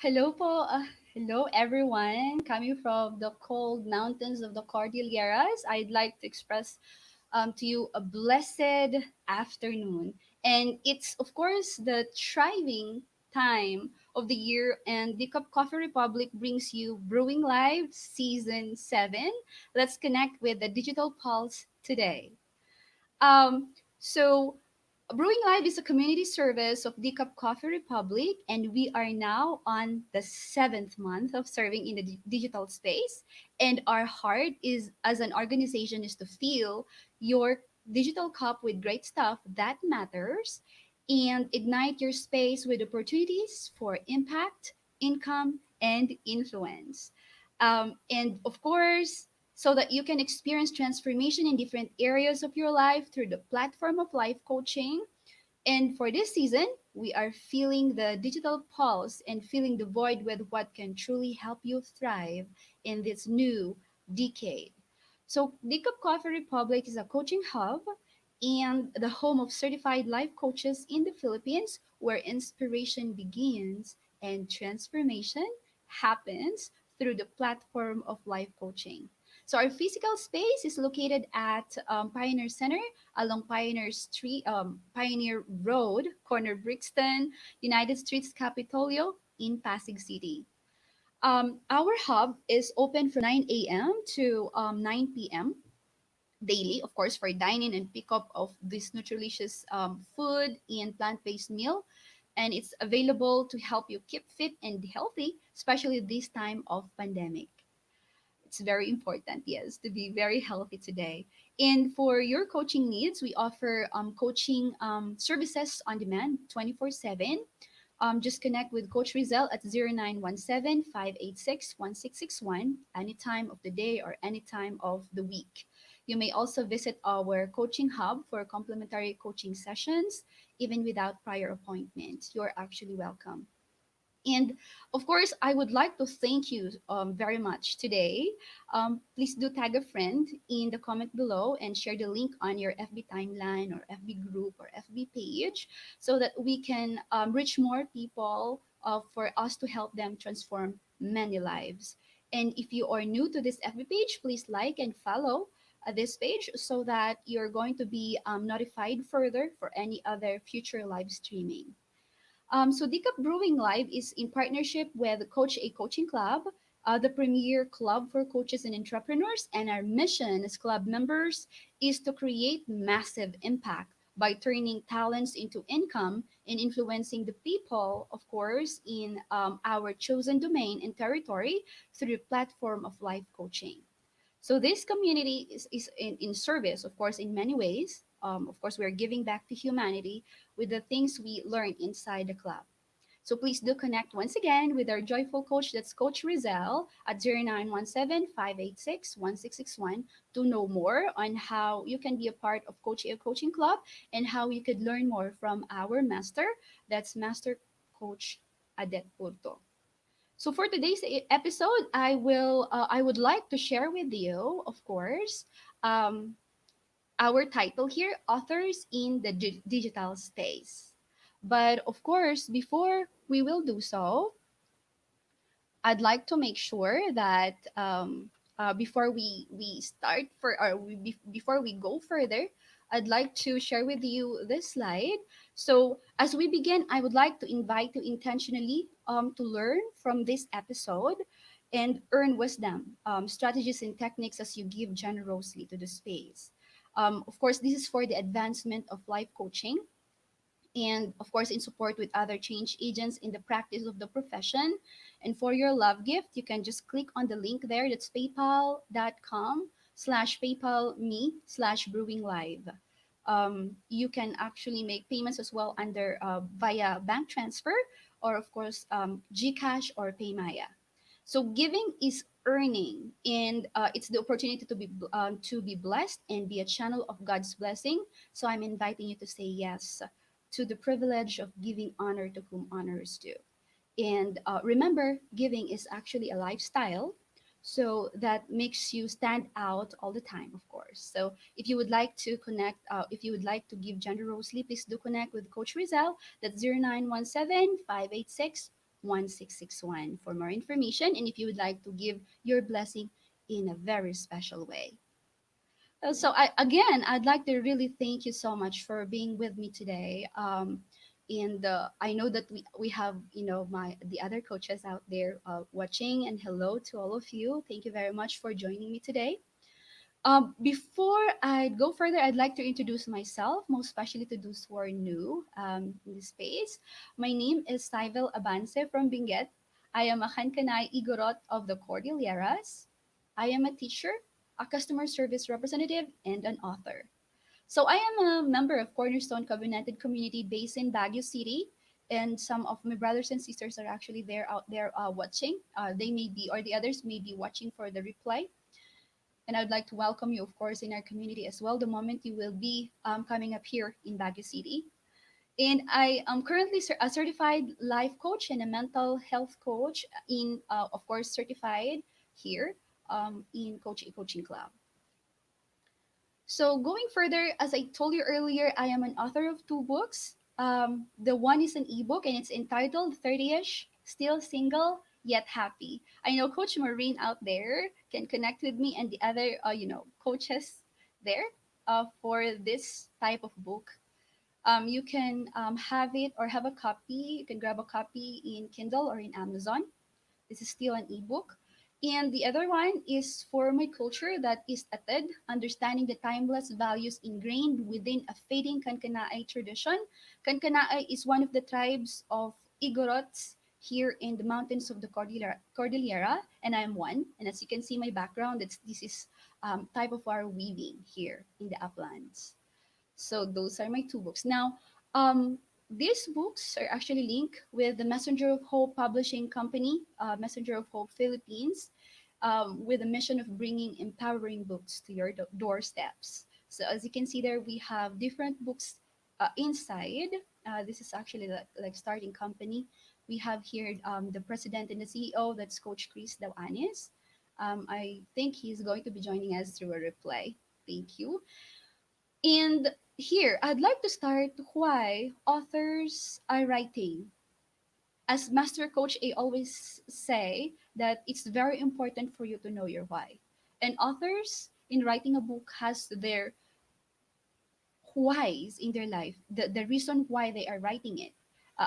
Hello po. Hello everyone. Coming from the cold mountains of the Cordilleras, I'd like to express to you a blessed afternoon. And it's of course the thriving time of the year, and the Cup Coffee Republic brings you Brewing Live Season 7. Let's connect with the Digital Pulse today. So Brewing Live is a community service of Decaf Coffee Republic, and we are now on the seventh month of serving in the digital space. And our heart is, as an organization, is to fill your digital cup with great stuff that matters, and ignite your space with opportunities for impact, income, and influence. And of course, so that you can experience transformation in different areas of your life through the platform of life coaching. And for this season, we are feeling the digital pulse and filling the void with what can truly help you thrive in this new decade. So, Decaf Coffee Republic is a coaching hub and the home of certified life coaches in the Philippines, where inspiration begins and transformation happens through the platform of life coaching. So, our physical space is located at Pioneer Center along Pioneer Road, corner Brixton, United Streets, Capitolio in Pasig City. Our hub is open from 9 a.m. to 9 p.m. daily, of course, for dining and pickup of this nutritious food and plant-based meal. And it's available to help you keep fit and healthy, especially this time of pandemic. It's very important, yes, to be very healthy today. And for your coaching needs, we offer coaching services on demand 24/7. Just connect with Coach Rizal at 0917-586-1661 any time of the day or any time of the week. You may also visit our coaching hub for complimentary coaching sessions, even without prior appointment. You're actually welcome. And of course, I would like to thank you very much today. Please do tag a friend in the comment below and share the link on your FB timeline or FB group or FB page so that we can reach more people for us to help them transform many lives. And if you are new to this FB page, please like and follow this page so that you're going to be notified further for any other future live streaming. So Decaf Brewing Live is in partnership with Coach A Coaching Club, the premier club for coaches and entrepreneurs. And our mission as club members is to create massive impact by turning talents into income and influencing the people, of course, in our chosen domain and territory through the platform of life coaching. So this community is in service, of course, in many ways. Of course, we're giving back to humanity with the things we learn inside the club. So please do connect once again with our joyful coach, that's Coach Rizal at 0917-586-1661 to know more on how you can be a part of Coach A Coaching Club and how you could learn more from our master, that's Master Coach Adet Purto. So for today's episode, I would like to share with you, of course, um, our title here, Authors in the Digital Space. But of course, before we will do so, I'd like to make sure that before we start for or before we go further, I'd like to share with you this slide. So as we begin, I would like to invite you intentionally to learn from this episode and earn wisdom, strategies and techniques as you give generously to the space. Of course, this is for the advancement of life coaching and of course in support with other change agents in the practice of the profession. And for your love gift, you can just click on the link there, that's paypal.com/paypal me/brewing live. You can actually make payments as well under via bank transfer or of course GCash or Paymaya. So giving is earning, and it's the opportunity to be blessed and be a channel of God's blessing. So I'm inviting you to say yes to the privilege of giving honor to whom honor is due. And remember, giving is actually a lifestyle. So that makes you stand out all the time, of course. So if you would like to connect, if you would like to give generously, please do connect with Coach Rizal. That's 0917-586-1661. 1661 for more information and if you would like to give your blessing in a very special way. I'd like to really thank you so much for being with me today. And I know that we have my the other coaches out there watching, and hello to all of you. Thank you very much for joining me today. Before I go further, I'd like to introduce myself, most especially to those who are new in this space. My name is Syvel Abance from Benguet. I am a Hankanay Igorot of the Cordilleras. I am a teacher, a customer service representative, and an author. So I am a member of Cornerstone Covenanted Community based in Baguio City. And some of my brothers and sisters are actually there out there watching. They may be, or the others may be watching for the replay, and I'd like to welcome you, of course, in our community as well the moment you will be coming up here in Baguio City. And I am currently a certified life coach and a mental health coach of course, certified here in Coach A Coaching Club. So going further, as I told you earlier, I am an author of two books. The one is an ebook and it's entitled 30ish, Still Single Yet Happy. I know Coach Maureen out there can connect with me and the other, coaches there for this type of book. You can have it or have a copy. You can grab a copy in Kindle or in Amazon. This is still an ebook. And the other one is for my culture that is Ated, understanding the timeless values ingrained within a fading Kankanaay tradition. Kankanaay is one of the tribes of Igorots here in the mountains of the Cordillera, and I'm one. And as you can see my background, this is type of our weaving here in the uplands. So those are my two books. Now, these books are actually linked with the Messenger of Hope Publishing Company, Messenger of Hope Philippines, with a mission of bringing empowering books to your doorsteps. So as you can see there, we have different books inside. This is actually like starting company. We have here the president and the CEO. That's Coach Chris Dawanis. I think he's going to be joining us through a replay. Thank you. And here, I'd like to start why authors are writing. As Master Coach A always say that it's very important for you to know your why. And authors in writing a book has their whys in their life, the reason why they are writing it.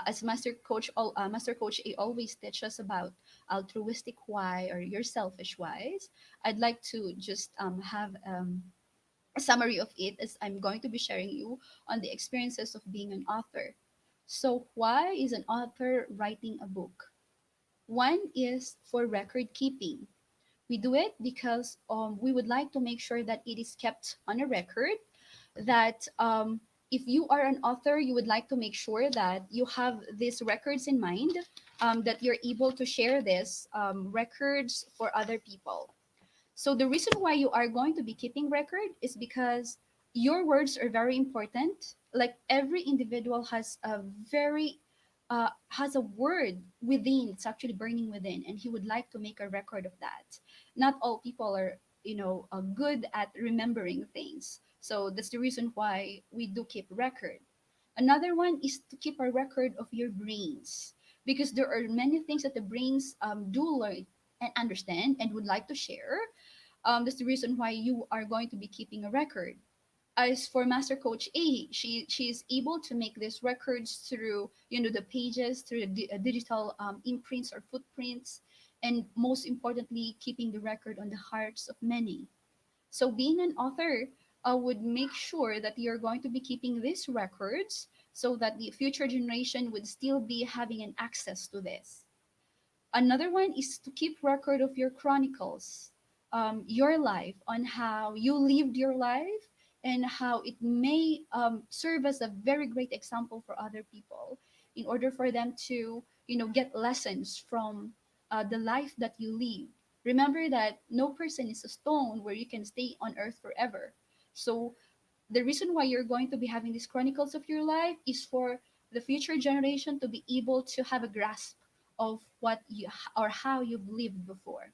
As Master Coach A always teaches about altruistic why or your selfish whys. I'd like to just have a summary of it as I'm going to be sharing you on the experiences of being an author. So, why is an author writing a book? One is for record keeping. We do it because we would like to make sure that it is kept on a record. That if you are an author, you would like to make sure that you have these records in mind, that you're able to share these records for other people. So the reason why you are going to be keeping record is because your words are very important. Like every individual has a word within. It's actually burning within, and he would like to make a record of that. Not all people are good at remembering things. So that's the reason why we do keep record. Another one is to keep a record of your brains because there are many things that the brains do learn and understand and would like to share. That's the reason why you are going to be keeping a record. As for Master Coach A, she is able to make these records through the pages, through the digital imprints or footprints, and most importantly, keeping the record on the hearts of many. So being an author would make sure that you're going to be keeping these records so that the future generation would still be having an access to this. Another one is to keep record of your chronicles, your life, on how you lived your life and how it may serve as a very great example for other people in order for them to, get lessons from the life that you live. Remember that no person is a stone where you can stay on earth forever. So the reason why you're going to be having these chronicles of your life is for the future generation to be able to have a grasp of what you or how you've lived before.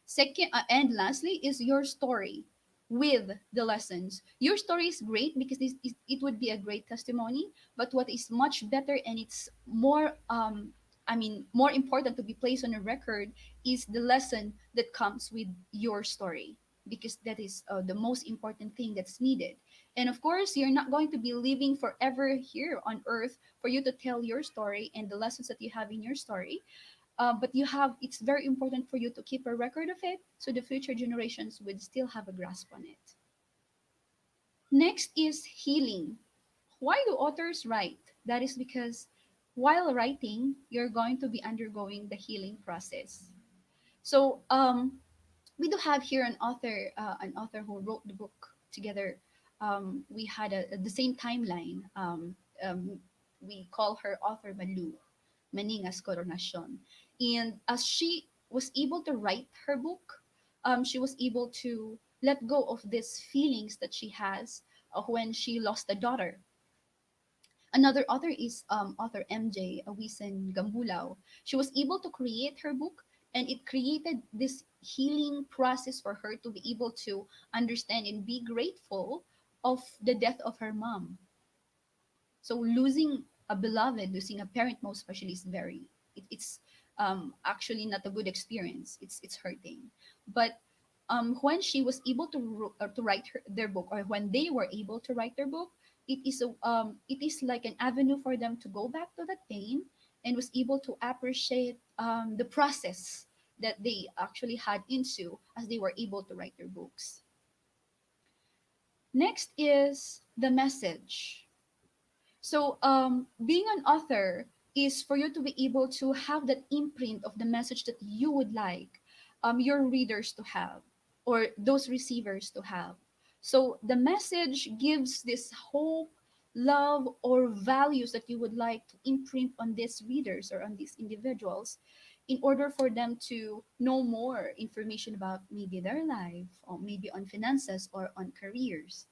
Second, and lastly, is your story with the lessons. Your story is great because it would be a great testimony. But what is much better and it's more I mean, more important to be placed on a record is the lesson that comes with your story, because that is the most important thing that's needed. And of course, you're not going to be living forever here on earth for you to tell your story and the lessons that you have in your story. But you have, it's very important for you to keep a record of it so the future generations would still have a grasp on it. Next is healing. Why do authors write? That is because while writing, you're going to be undergoing the healing process. So we do have here an author who wrote the book together. We had the same timeline. Um, we call her author Malu, Maningas Coronation. And as she was able to write her book, she was able to let go of these feelings that she has when she lost a daughter. Another author is author MJ Awisen Gambulao. She was able to create her book, and it created this healing process for her to be able to understand and be grateful of the death of her mom. So losing a beloved, losing a parent, most especially, is very it's actually not a good experience. It's hurting, but when she was able to write their book, or when they were able to write their book, it is like an avenue for them to go back to that pain, and was able to appreciate the process that they actually had into as they were able to write their books. Next is the message. So, being an author is for you to be able to have that imprint of the message that you would like your readers to have, or those receivers to have. So, the message gives this hope, love, or values that you would like to imprint on these readers or on these individuals in order for them to know more information about maybe their life, or maybe on finances or on careers.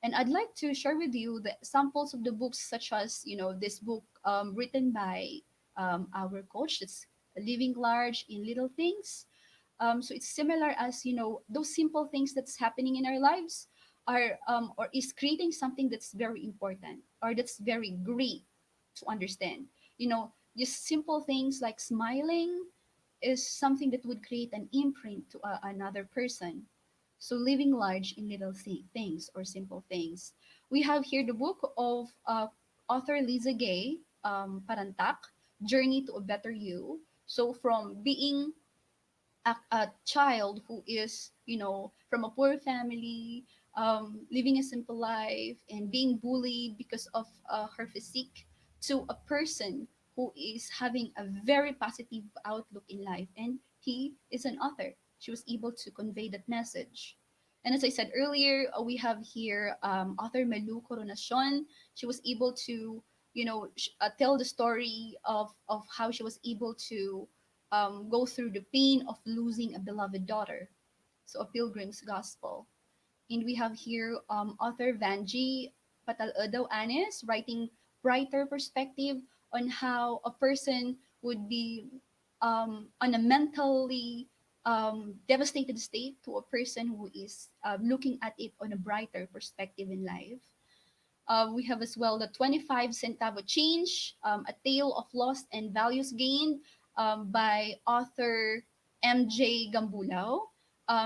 And I'd like to share with you the samples of the books, such as, this book written by our coach, that's Living Large in Little Things. So it's similar as, those simple things that's happening in our lives are, or is creating something that's very important, or that's very great to understand. Just simple things like smiling is something that would create an imprint to another person. So living large in little things or simple things. We have here the book of author Lisa Gay, Parantak, Journey to a Better You. So from being a child who is, from a poor family, living a simple life and being bullied because of her physique, to a person who is having a very positive outlook in life. And he is an author. She was able to convey that message. And as I said earlier, we have here author Melu Coronacion. She was able to, tell the story of how she was able to go through the pain of losing a beloved daughter. So, a pilgrim's gospel. And we have here author Vanji Patal Anis writing brighter perspective on how a person would be on a mentally devastated state to a person who is looking at it on a brighter perspective in life. We have as well the 25 Centavo Change, A Tale of Lost and Values Gained by author MJ Gambulao.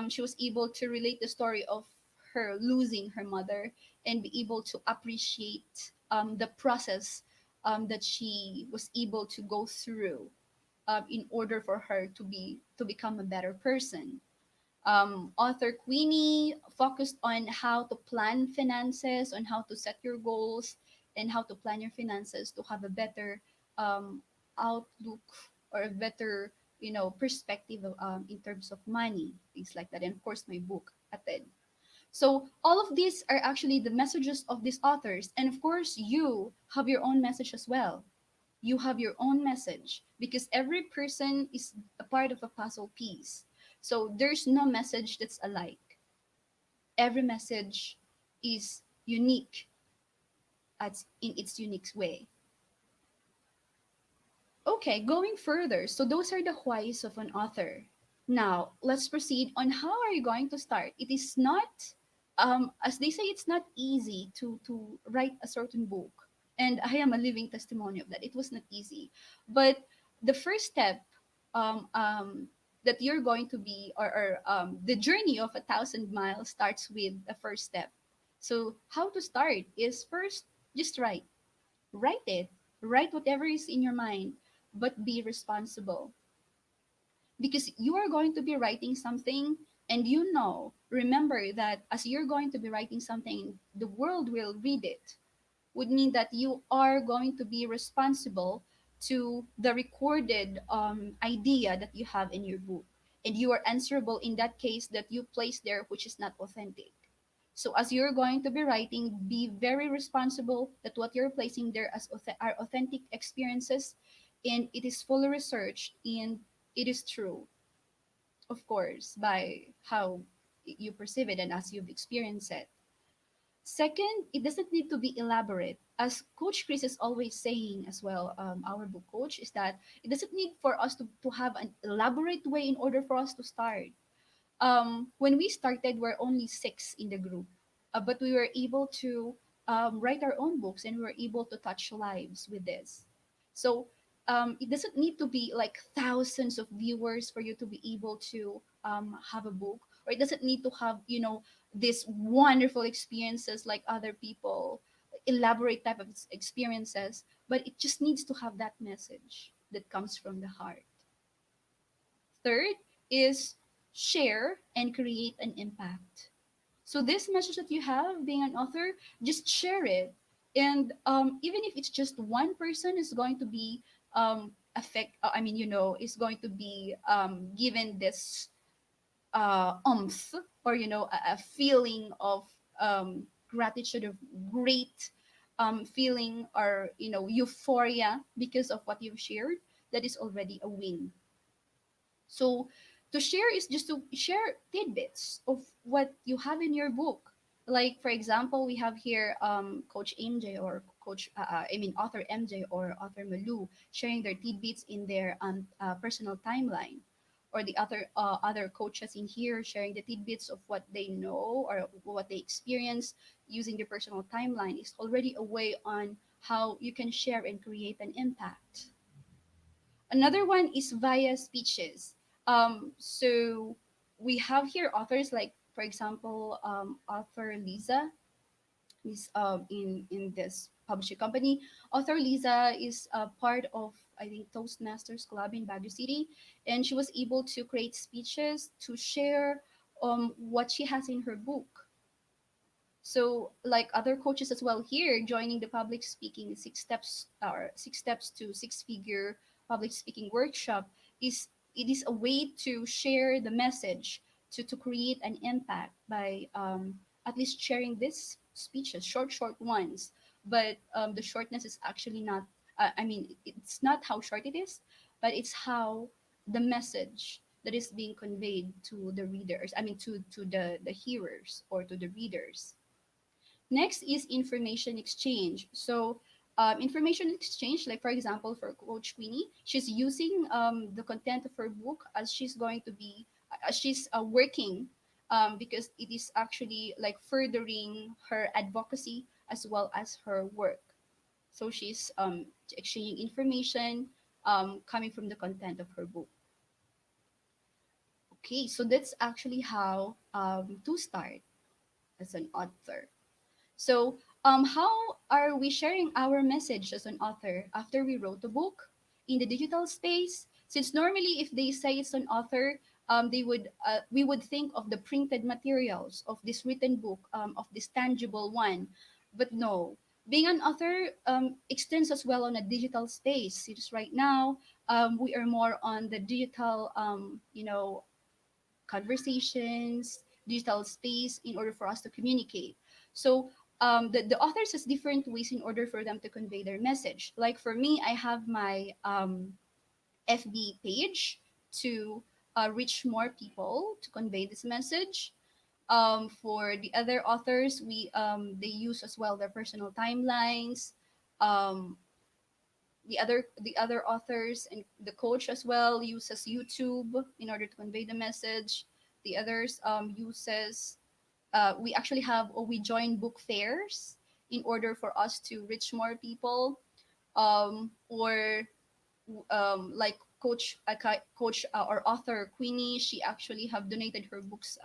She was able to relate the story of her losing her mother and be able to appreciate the process that she was able to go through in order for her to become a better person. Author Queenie focused on how to plan finances, on how to set your goals, and how to plan your finances to have a better um, outlook, or a better, perspective in terms of money, things like that. And of course, my book, Ated. So all of these are actually the messages of these authors. And of course, you have your own message as well. You have your own message, because every person is a part of a puzzle piece. So there's no message that's alike. Every message is unique in its unique way. Okay, going further. So those are the whys of an author. Now, let's proceed on how are you going to start. It is not, as they say, it's not easy to write a certain book. And I am a living testimony of that. It was not easy. But the first step, um, um, that you're going to be, or the journey of 1,000 miles starts with the first step. So how to start is first, just write it, write whatever is in your mind, but be responsible, because you are going to be writing something, and remember that as you're going to be writing something, the world will read it, would mean that you are going to be responsible to the recorded idea that you have in your book, and you are answerable in that case that you place there which is not authentic. So as you're going to be writing, be very responsible that what you're placing there as are authentic experiences, and it is fully researched, and it is true, of course, by how you perceive it and as you've experienced it. Second, it doesn't need to be elaborate. As Coach Chris is always saying as well, our book coach, is that it doesn't need for us to have an elaborate way in order for us to start. When we started, we're only six in the group, but we were able to write our own books, and we were able to touch lives with this. So it doesn't need to be like thousands of viewers for you to be able to have a book, or it doesn't need to have, these wonderful experiences like other people, elaborate type of experiences, but it just needs to have that message that comes from the heart. Third is share and create an impact. So this message that you have being an author, just share it. And even if it's just one person is going to be is going to be given this umph, or a feeling of gratitude, of great feeling, or euphoria because of what you've shared, that is already a win. So to share is just to share tidbits of what you have in your book. Like for example, we have here Coach MJ, or author MJ or author Malu sharing their tidbits in their personal timeline, or the other coaches in here sharing the tidbits of what they know or what they experience using their personal timeline, is already a way on how you can share and create an impact. Another one is via speeches. So we have here authors like, for example, author Lisa is in this publishing company. Author Lisa is a part of, I think, Toastmasters Club in Baguio City, and she was able to create speeches to share what she has in her book. So, like other coaches as well here, joining the public speaking 6 steps, or 6 steps to six-figure public speaking workshop, is it is a way to share the message, to create an impact by at least sharing these speeches, short ones. But the shortness is actually not. It's not how short it is, but it's how the message that is being conveyed to the readers. To the hearers or to the readers. Next is information exchange. So, information exchange, like for example, for Coach Queenie, she's using the content of her book as she's going to be, as she's working, because it is actually like furthering her advocacy as well as her work. So she's exchanging information coming from the content of her book. Okay, so that's actually how to start as an author. So, how are we sharing our message as an author after we wrote a book in the digital space? Since normally, if they say it's an author, we would think of the printed materials of this written book, of this tangible one, but no. Being an author extends as well on a digital space. Since right now, we are more on the digital, conversations, digital space in order for us to communicate. So the authors has different ways in order for them to convey their message. Like for me, I have my FB page to reach more people to convey this message. For the other authors, we they use as well their personal timelines. Um, the other authors and the coach as well uses YouTube in order to convey the message. The others uses we actually have, or we join book fairs in order for us to reach more people, or like coach or author Queenie, she actually have donated her books,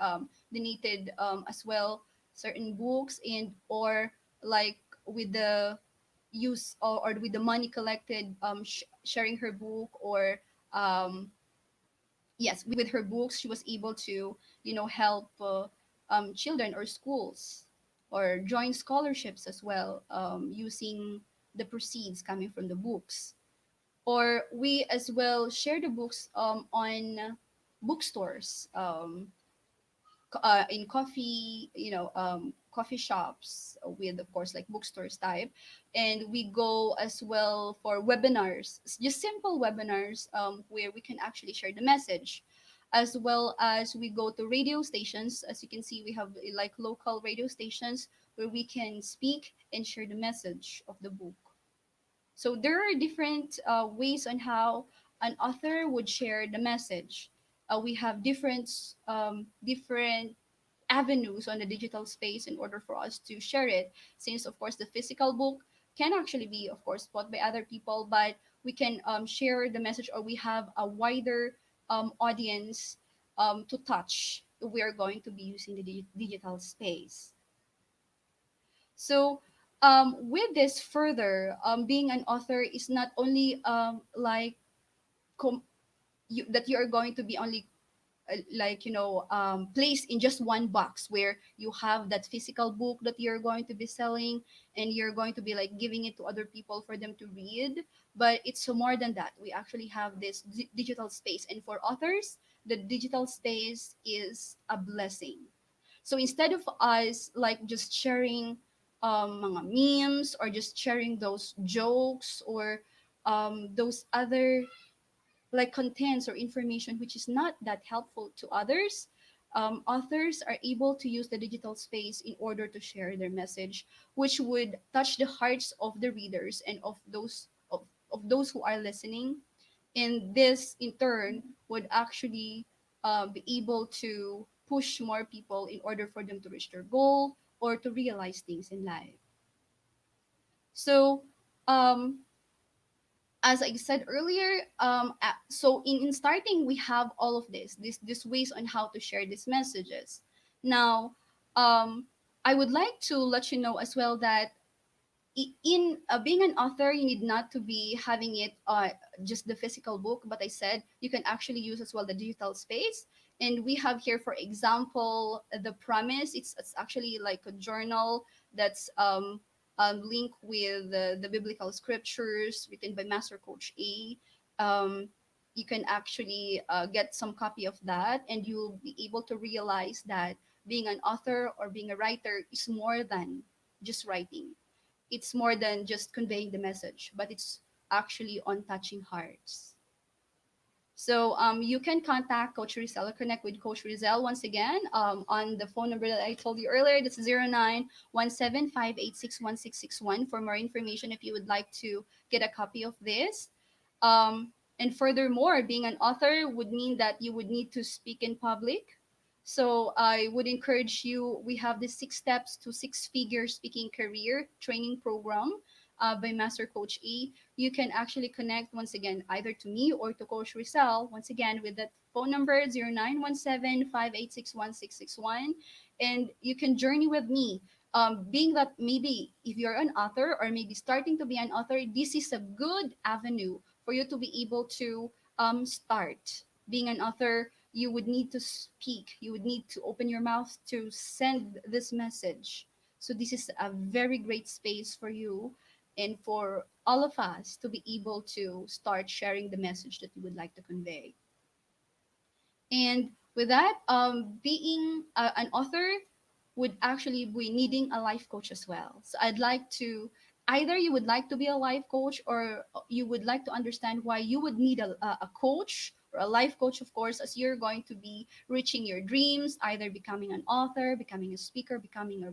donated as well certain books, and or like with the use or with the money collected, sharing her book, or um, yes, with her books she was able to, help children or schools, or join scholarships as well, using the proceeds coming from the books. Or we as well share the books on bookstores, in coffee, coffee shops, with of course like bookstores type. And we go as well for webinars, just simple webinars, where we can actually share the message, as well as we go to radio stations. As you can see, we have like local radio stations where we can speak and share the message of the book. So there are different ways on how an author would share the message. We have different avenues on the digital space in order for us to share it. Since of course the physical book can actually be of course bought by other people, but we can share the message, or we have a wider audience to touch if we are going to be using the digital space. So with this further, being an author is not only like that you are going to be only like placed in just one box where you have that physical book that you're going to be selling, and you're going to be like giving it to other people for them to read. But it's more than that. We actually have this digital space, and for authors the digital space is a blessing. So instead of us like just sharing mga memes, or just sharing those jokes, or those other like contents or information which is not that helpful to others, authors are able to use the digital space in order to share their message, which would touch the hearts of the readers and of those who are listening. And this in turn would actually be able to push more people in order for them to reach their goal or to realize things in life. So um, as I said earlier, so in starting, we have all of this ways on how to share these messages. Now, um, I would like to let you know as well that in being an author, you need not to be having it just the physical book, but I said you can actually use as well the digital space. And we have here, for example, the Promise. It's actually like a journal that's linked with the biblical scriptures written by Master Coach A. Um, you can actually get some copy of that, and you'll be able to realize that being an author or being a writer is more than just writing. It's more than just conveying the message, but it's actually on touching hearts. So you can contact Coach Rizal or connect with Coach Rizal once again on the phone number that I told you earlier. That's 0917-586-1661 for more information if you would like to get a copy of this. And furthermore, being an author would mean that you would need to speak in public. So I would encourage you. We have the 6 steps to six-figure speaking career training program by Master Coach E. You can actually connect once again either to me or to Coach Rizal once again with that phone number 0917-586-1661, and you can journey with me. Being that maybe if you're an author or maybe starting to be an author, this is a good avenue for you to be able to start being an author. You would need to speak, you would need to open your mouth to send this message. So this is a very great space for you and for all of us to be able to start sharing the message that you would like to convey. And with that, being an author would actually be needing a life coach as well. So I'd like to either you would like to be a life coach, or you would like to understand why you would need a coach or a life coach, of course, as you're going to be reaching your dreams, either becoming an author, becoming a speaker, becoming a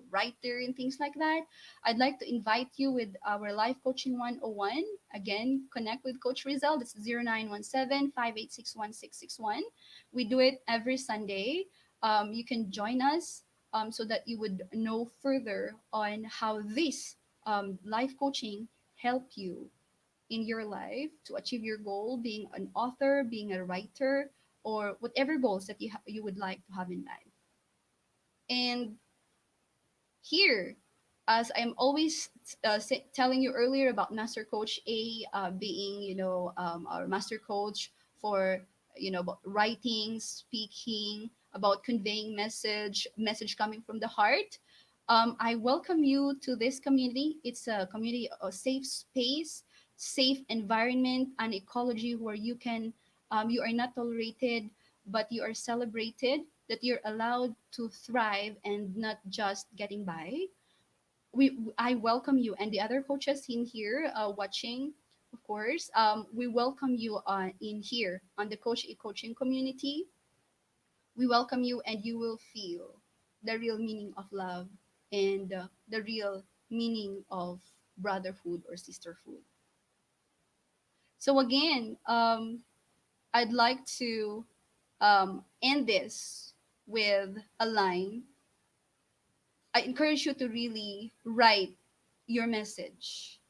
writer and things like that. I'd like to invite you with our life coaching 101. Again, connect with Coach Rizal. That's 0917-586-1661. We do it every Sunday. You can join us so that you would know further on how this life coaching help you. in your life to achieve your goal, being an author, being a writer, or whatever goals that you would like to have in life. And here, as I'm always telling you earlier about Master Coach A being, our master coach for, about writing, speaking, about conveying message coming from the heart. I welcome you to this community. It's a community, a safe space, safe environment, an ecology where you are not tolerated, but you are celebrated, that you're allowed to thrive and not just getting by. I welcome you and the other coaches in here watching, of course. We welcome you in here on the coaching community. We welcome you, and you will feel the real meaning of love and the real meaning of brotherhood or sisterhood. So again, I'd like to end this with a line. I encourage you to really write your message,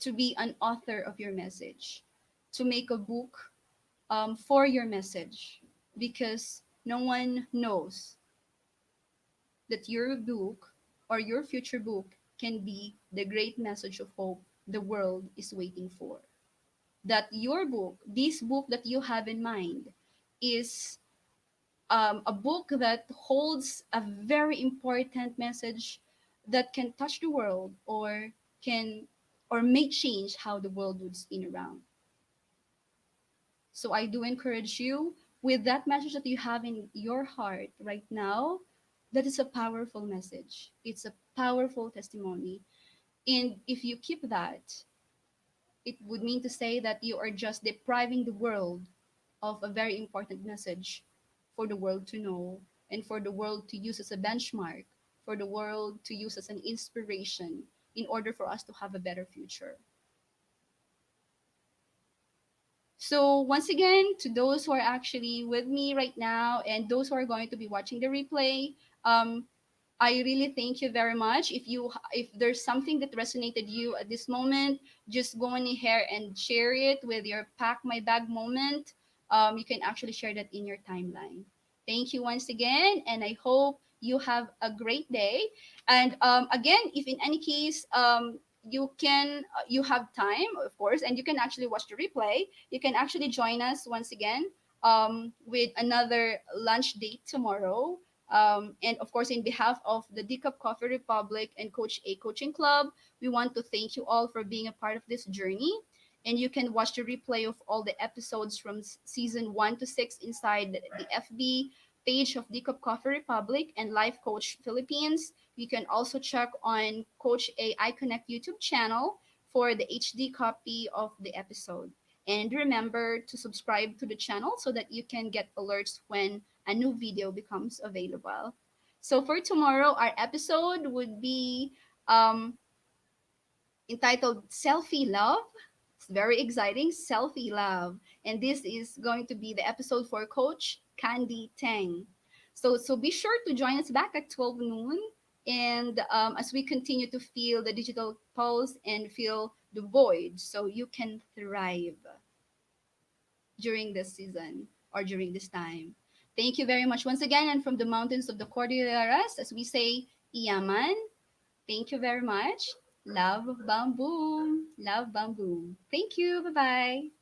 to be an author of your message, to make a book for your message, because no one knows that your book or your future book can be the great message of hope the world is waiting for. That your book, this book that you have in mind, is a book that holds a very important message that can touch the world, or can or may change how the world would spin around. So I do encourage you, with that message that you have in your heart right now. That is a powerful message. It's a powerful testimony. And if you keep that, it would mean to say that you are just depriving the world of a very important message for the world to know, and for the world to use as a benchmark, for the world to use as an inspiration in order for us to have a better future. So, once again, to those who are actually with me right now and those who are going to be watching the replay, um, I really thank you very much. If there's something that resonated you at this moment, just go in here and share it with your pack my bag moment. You can actually share that in your timeline. Thank you once again, and I hope you have a great day. And again, if in any case you have time, of course, and you can actually watch the replay. You can actually join us once again with another lunch date tomorrow. And of course, in behalf of the Decaf Coffee Republic and Coach A Coaching Club, we want to thank you all for being a part of this journey. And you can watch the replay of all the episodes from season 1 to 6 inside the FB page of Decaf Coffee Republic and Life Coach Philippines. You can also check on Coach A I Connect YouTube channel for the HD copy of the episode. And remember to subscribe to the channel so that you can get alerts when a new video becomes available. So for tomorrow, our episode would be entitled Selfie Love. It's very exciting, Selfie Love. And this is going to be the episode for Coach Candy Tang. So be sure to join us back at 12 noon. And as we continue to feel the digital pulse and feel the void, so you can thrive during this season or during this time. Thank you very much once again. And from the mountains of the Cordilleras, as we say, Iyaman, thank you very much. Love Bamboo. Love Bamboo. Thank you. Bye bye.